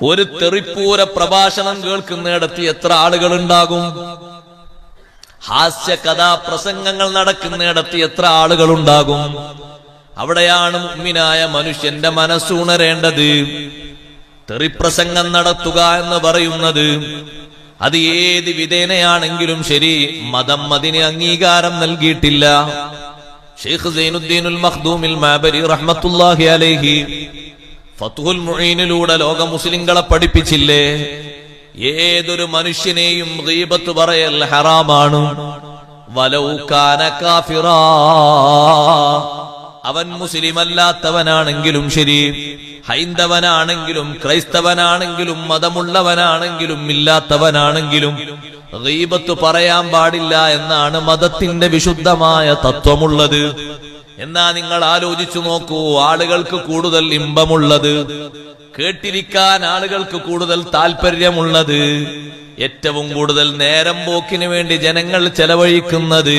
ഒരു തെറിപ്പൂര പ്രഭാഷണം കേൾക്കുന്നിടത്ത് എത്ര ആളുകളുണ്ടാകും? ഹാസ്യ കഥാപ്രസംഗങ്ങൾ നടക്കുന്നിടത്ത് എത്ര ആളുകളുണ്ടാകും? അവിടെയാണ് മുഅ്മിനായ മനുഷ്യന്റെ മനസ്സുണരേണ്ടത്. തെറിപ്രസംഗം നടത്തുക എന്ന് പറയുന്നത് അത് ഏത് വിധേനയാണെങ്കിലും ശരി, മതം അതിന് അംഗീകാരം നൽകിയിട്ടില്ല. ഷെയ്ഖ് സൈനുദ്ദീനുൽ മഖ്ദൂമിൽ മാബരി റഹ്മത്തുള്ളാഹി അലൈഹി ഫത്ഹുൽ മുഈനിലൂടെ ലോക മുസ്ലിങ്ങളെ പഠിപ്പിച്ചില്ലേ, ഏതൊരു മനുഷ്യനെയും ഗീബത്ത് പറയൽ ഹറാമാണ്. വലൗ കാന കാഫിറാ, അവൻ മുസ്ലിം അല്ലാത്തവനാണെങ്കിലും ശരി, ഹൈന്ദവനാണെങ്കിലും ക്രൈസ്തവനാണെങ്കിലും മതമുള്ളവനാണെങ്കിലും ഇല്ലാത്തവനാണെങ്കിലും ഗീബത്ത് പറയാൻ പാടില്ല എന്നാണ് മതത്തിന്റെ വിശുദ്ധമായ തത്വമുള്ളത്. എന്നാ നിങ്ങൾ ആലോചിച്ചു നോക്കൂ, ആളുകൾക്ക് കൂടുതൽ ഇമ്പമുള്ളത്, കേട്ടിരിക്കാൻ ആളുകൾക്ക് കൂടുതൽ താല്പര്യമുള്ളത്, ഏറ്റവും കൂടുതൽ നേരം പോക്കിന് വേണ്ടി ജനങ്ങൾ ചെലവഴിക്കുന്നത്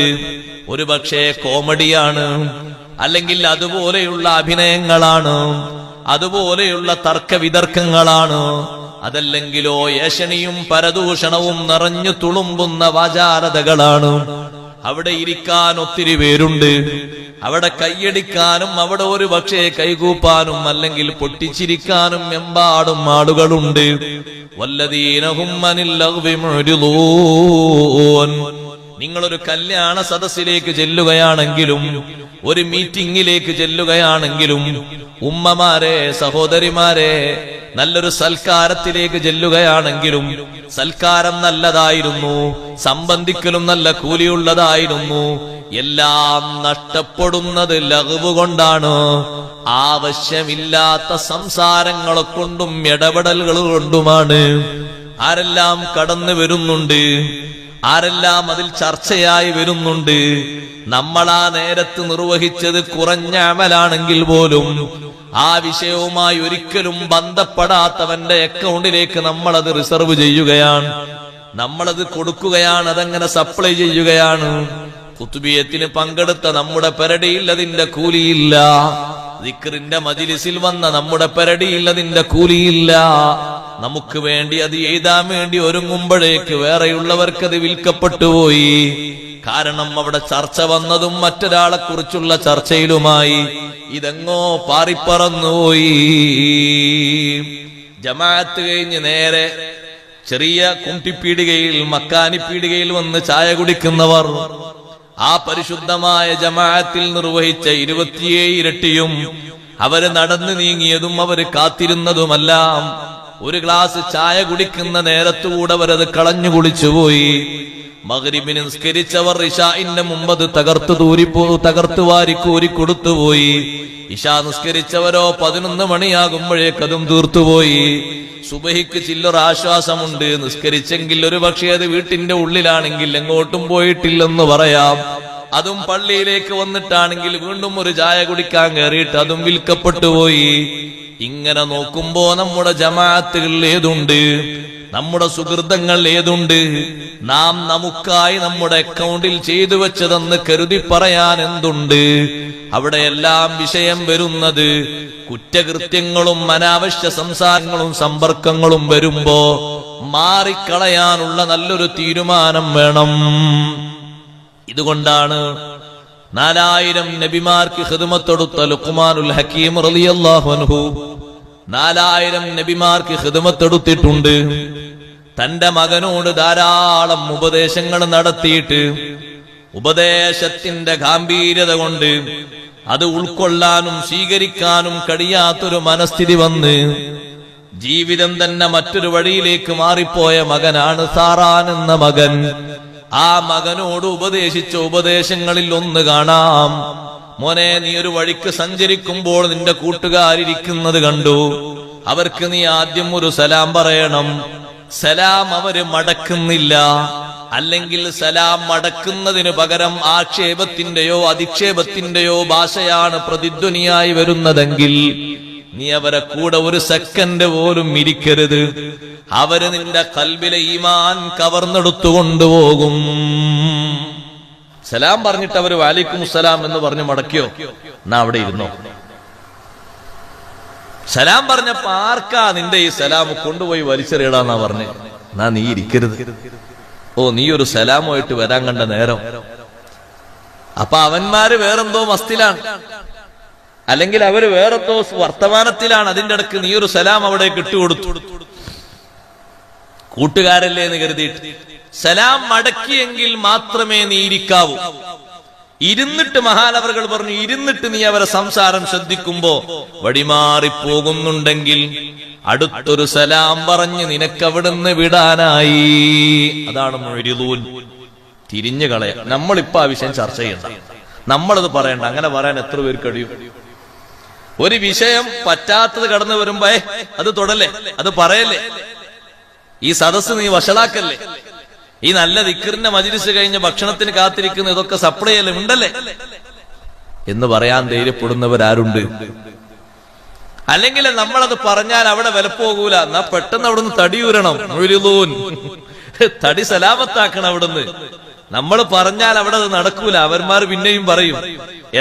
ഒരുപക്ഷെ കോമഡിയാണ്, അല്ലെങ്കിൽ അതുപോലെയുള്ള അഭിനയങ്ങളാണ്, അതുപോലെയുള്ള തർക്കവിതർക്കങ്ങളാണ്, അതല്ലെങ്കിലോ ഏഷണിയും പരദൂഷണവും നിറഞ്ഞു തുളുമ്പുന്ന വാചാരതകളാണ്. അവിടെ ഇരിക്കാൻ ഒത്തിരി പേരുണ്ട്, അവിടെ കൈയടിക്കാനും അവിടെ ഒരു പക്ഷേ കൈകൂപ്പാനും അല്ലെങ്കിൽ പൊട്ടിച്ചിരിക്കാനും എമ്പാടും ആളുകളുണ്ട്. വല്ലദീനഹും അനിൽ ലഗ്വി മുഅ്രിദൂൻ. നിങ്ങളൊരു കല്യാണ സദസ്സിലേക്ക് ചെല്ലുകയാണെങ്കിലും ഒരു മീറ്റിംഗിലേക്ക് ചെല്ലുകയാണെങ്കിലും ഉമ്മമാരെ, സഹോദരിമാരെ, നല്ലൊരു സൽക്കാരത്തിലേക്ക് ചെല്ലുകയാണെങ്കിലും സൽക്കാരം നല്ലതായിരുന്നു, സംബന്ധിക്കലും നല്ല കൂലിയുള്ളതായിരുന്നു, എല്ലാം നഷ്ടപ്പെടുന്നത് ലഗ്വ് കൊണ്ടാണ്. ആവശ്യമില്ലാത്ത സംസാരങ്ങളെ കൊണ്ടും ഇടപെടലുകൾ കൊണ്ടുമാണ്. ആരെല്ലാം കടന്നു വരുന്നുണ്ട്, ആരെല്ലാം അതിൽ ചർച്ചയായി വരുന്നുണ്ട്. നമ്മളാ നേരത്ത് നിർവഹിച്ചത് കുറഞ്ഞ അമലാണെങ്കിൽ പോലും ആ വിഷയവുമായി ഒരിക്കലും ബന്ധപ്പെടാത്തവന്റെ അക്കൗണ്ടിലേക്ക് നമ്മളത് റിസർവ് ചെയ്യുകയാണ്, നമ്മളത് കൊടുക്കുകയാണ്, അതങ്ങനെ സപ്ലൈ ചെയ്യുകയാണ്. ഖുത്ബിയത്തിന് പങ്കെടുത്ത നമ്മുടെ പെരടിയിൽ അതിന്റെ കൂലിയില്ല, ദിക്റിന്റെ മജ്ലിസിൽ വന്ന നമ്മുടെ പെരടിയിൽ അതിന്റെ കൂലിയില്ല. നമുക്ക് വേണ്ടി അത് എഴുതാൻ വേണ്ടി ഒരുങ്ങുമ്പോഴേക്ക് വേറെയുള്ളവർക്ക് അത് വിൽക്കപ്പെട്ടുപോയി. കാരണം അവിടെ ചർച്ച വന്നതും മറ്റൊരാളെ കുറിച്ചുള്ള ചർച്ചയിലുമായി. ഇതെങ്ങോ പാറിപ്പറന്നുപോയി. ജമാഅത്ത് കഴിഞ്ഞ് നേരെ ചെറിയ കുണ്ടിപ്പീടികയിൽ, മക്കാനിപ്പീടികയിൽ വന്ന് ചായ കുടിക്കുന്നവർ ആ പരിശുദ്ധമായ ജമാഅത്തിൽ നിർവഹിച്ച 27 ഇരട്ടിയും അവര് നടന്നു നീങ്ങിയതും അവര് കാത്തിരുന്നതുമെല്ലാം ഒരു ഗ്ലാസ് ചായ കുടിക്കുന്ന നേരത്തുകൂടെ അവരത് കളഞ്ഞു കുളിച്ചുപോയി. മഗ്രിബിന് നിസ്കരിച്ചവർ ഇശാഇന്റെ മുമ്പത് തകർത്തു വാരി കോരി കൊടുത്തുപോയി. ഇശാ നിസ്കരിച്ചവരോ 11 മണിയാകുമ്പോഴേക്കതും തീർത്തുപോയി. സുബഹിക്ക് ചില്ലൊരു ആശ്വാസമുണ്ട്, നിസ്കരിച്ചെങ്കിൽ ഒരു പക്ഷേ അത് വീട്ടിന്റെ ഉള്ളിലാണെങ്കിൽ എങ്ങോട്ടും പോയിട്ടില്ലെന്ന് പറയാം. അതും പള്ളിയിലേക്ക് വന്നിട്ടാണെങ്കിൽ വീണ്ടും ഒരു ചായ കുടിക്കാൻ കയറിയിട്ട് അതും വിൽക്കപ്പെട്ടുപോയി. ഇങ്ങനെ നോക്കുമ്പോ നമ്മുടെ ജമാഅത്തുകൾ ഏതുണ്ട്, നമ്മുടെ സുഹൃതങ്ങൾ ഏതുണ്ട്, നാം നമുക്കായി നമ്മുടെ അക്കൗണ്ടിൽ ചെയ്തു വെച്ചതെന്ന് കരുതി പറയാൻ എന്തുണ്ട്? അവിടെയെല്ലാം വിഷയം വരുന്നത് കുറ്റകൃത്യങ്ങളും അനാവശ്യ സംസാരങ്ങളും സമ്പർക്കങ്ങളും വരുമ്പോ മാറിക്കളയാനുള്ള നല്ലൊരു തീരുമാനം വേണം. ഇതുകൊണ്ടാണ് 4000 നബിമാർക്ക് ഖിദ്മത്തൊടുത്ത ലുഖ്മാനുൽ ഹക്കീം റളിയല്ലാഹു അൻഹു 4000 നബിമാർക്ക് ഖിദ്മത്തൊടുത്തിട്ടുണ്ട്. തന്റെ മകനോട് ധാരാളം ഉപദേശങ്ങൾ നടത്തിയിട്ട് ഉപദേശത്തിന്റെ ഗാംഭീര്യത കൊണ്ട് അത് ഉൾക്കൊള്ളാനും സ്വീകരിക്കാനും കഴിയാത്തൊരു മനസ്ഥിതി വന്ന് ജീവിതം തന്നെ മറ്റൊരു വഴിയിലേക്ക് മാറിപ്പോയ മകനാണ് സാറാൻ എന്ന മകൻ. ആ മകനോട് ഉപദേശിച്ച ഉപദേശങ്ങളിൽ ഒന്ന് കാണാം. മോനെ, നീ ഒരു വഴിക്ക് സഞ്ചരിക്കുമ്പോൾ നിന്റെ കൂട്ടുകാരിരിക്കുന്നത് കണ്ടു, അവർക്ക് നീ ആദ്യം ഒരു സലാം പറയണം. സലാം അവര് മടക്കുന്നില്ല, അല്ലെങ്കിൽ സലാം മടക്കുന്നതിന് പകരം ആക്ഷേപത്തിന്റെയോ അധിക്ഷേപത്തിന്റെയോ ഭാഷയാണ് പ്രതിധ്വനിയായി വരുന്നതെങ്കിൽ നീ അവരെ കൂടെ ഒരു സെക്കൻഡ് പോലും ഇരിക്കരുത്. അവര് നിന്റെ ഖൽബിലെ ഈമാൻ കവർന്നെടുത്തു കൊണ്ടുപോകും. സലാം പറഞ്ഞിട്ട് അവര് വാലൈക്കും സലാം എന്ന് പറഞ്ഞു മടക്കിയോ, എന്നാ അവിടെ ഇരുന്നോ. സലാം പറഞ്ഞപ്പോ ആർക്കാ നിന്റെ ഈ സലാം കൊണ്ടുപോയി വലിച്ചെറിയടാന്നാ പറഞ്ഞു. എന്നാ നീ ഇരിക്കരുത്, ഓ നീ ഒരു സലാമുമായിട്ട് വരാൻ കണ്ട നേരം. അപ്പൊ അവന്മാര് വേറെന്തോ മസ്തിലാണ്, അല്ലെങ്കിൽ അവര് വേറെന്തോ വർത്തമാനത്തിലാണ്. അതിന്റെ ഇടക്ക് നീ ഒരു സലാം അവിടെ ഇട്ടുകൊടുത്തു. കൂട്ടുകാരല്ലേ എന്ന് കരുതിയിട്ട് സലാം മടക്കിയെങ്കിൽ മാത്രമേ നീ ഇരിക്കാവൂ. ഇരുന്നിട്ട് മഹാനവറുകൾ പറഞ്ഞു, ഇരുന്നിട്ട് നീ അവരെ സംസാരം ശ്രദ്ധിക്കുമ്പോ വടിമാറിപ്പോകുന്നുണ്ടെങ്കിൽ അടുത്തൊരു സലാം പറഞ്ഞ് നിനക്കവിടുന്ന് വിടാനായി. അതാണ് മുഅ്രിദൂൻ, തിരിഞ്ഞു കളയാ. നമ്മളിപ്പോ ആ വിഷയം ചർച്ച ചെയ്യണ്ട, നമ്മളത് പറയണ്ട. അങ്ങനെ പറയാൻ എത്ര പേർക്ക് കഴിയും? ഒരു വിഷയം പറ്റാത്തത് കടന്നു വരുമ്പോ അത് തൊടല്ലേ, അത് പറയല്ലേ, ഈ സദസ്സ് നീ വഷളാക്കല്ലേ, ഈ നല്ല ദിക്റിന്റെ മജ്‌ലിസ് കഴിഞ്ഞ് ഭക്ഷണത്തിന് കാത്തിരിക്കുന്ന ഇതൊക്കെ സപ്ലൈ അല്ലേ, ഉണ്ടല്ലേ എന്ന് പറയാൻ ധൈര്യപ്പെടുന്നവരാരുണ്ട്? അല്ലെങ്കിൽ നമ്മളത് പറഞ്ഞാൽ അവിടെ വിലപ്പോകൂല, എന്നാ പെട്ടെന്ന് അവിടുന്ന് തടിയൂരണം. മുഅ്രിദൂൻ, തടി സലാമത്താക്കണം അവിടുന്ന്. നമ്മൾ പറഞ്ഞാൽ അവിടെ അത് നടക്കൂല, അവന്മാർ പിന്നെയും പറയും.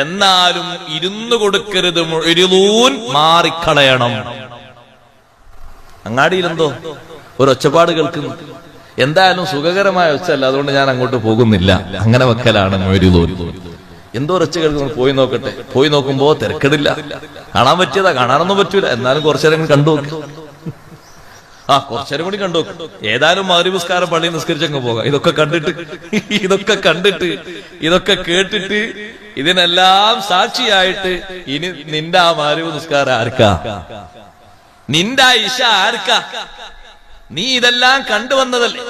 എന്നാലും ഇരുന്നു കൊടുക്കരുത് മുഅ്രിദൂൻ, മാറിക്കളയണം. അങ്ങാടിയിലെന്തോ ഒരു ഒച്ചപ്പാട് കേൾക്കുന്നു, എന്തായാലും സുഖകരമായ ഒച്ചല്ല, അതുകൊണ്ട് ഞാൻ അങ്ങോട്ട് പോകുന്നില്ല. അങ്ങനെ വെക്കലാണ് മുഅ്രിദൂൻ. എന്തോ ഒച്ച കേൾക്കുന്നു, പോയി നോക്കട്ടെ. പോയി നോക്കുമ്പോ തിരക്കിടില്ല, കാണാൻ പറ്റിയതാ, കാണാനൊന്നും പറ്റൂല, എന്നാലും കുറച്ചേരം കണ്ടു നോക്ക്. കുറച്ചേരം കൂടി കണ്ടു നോക്ക്. ഏതായാലും മഗ്‌രിബ് നിസ്കാരം പള്ളിയിൽ നിസ്കരിച്ചങ്ങ് പോകാം. ഇതൊക്കെ കണ്ടിട്ട് ഇതൊക്കെ കേട്ടിട്ട് ഇതിനെല്ലാം സാക്ഷിയായിട്ട് ഇനി നിന്റെ ആ മഗ്‌രിബ് നിസ്കാരം ആർക്കാ? നിന്റെ ഇശ ആർക്കാ? നീ ഇതെല്ലാം കണ്ടുവന്നതല്ലേ?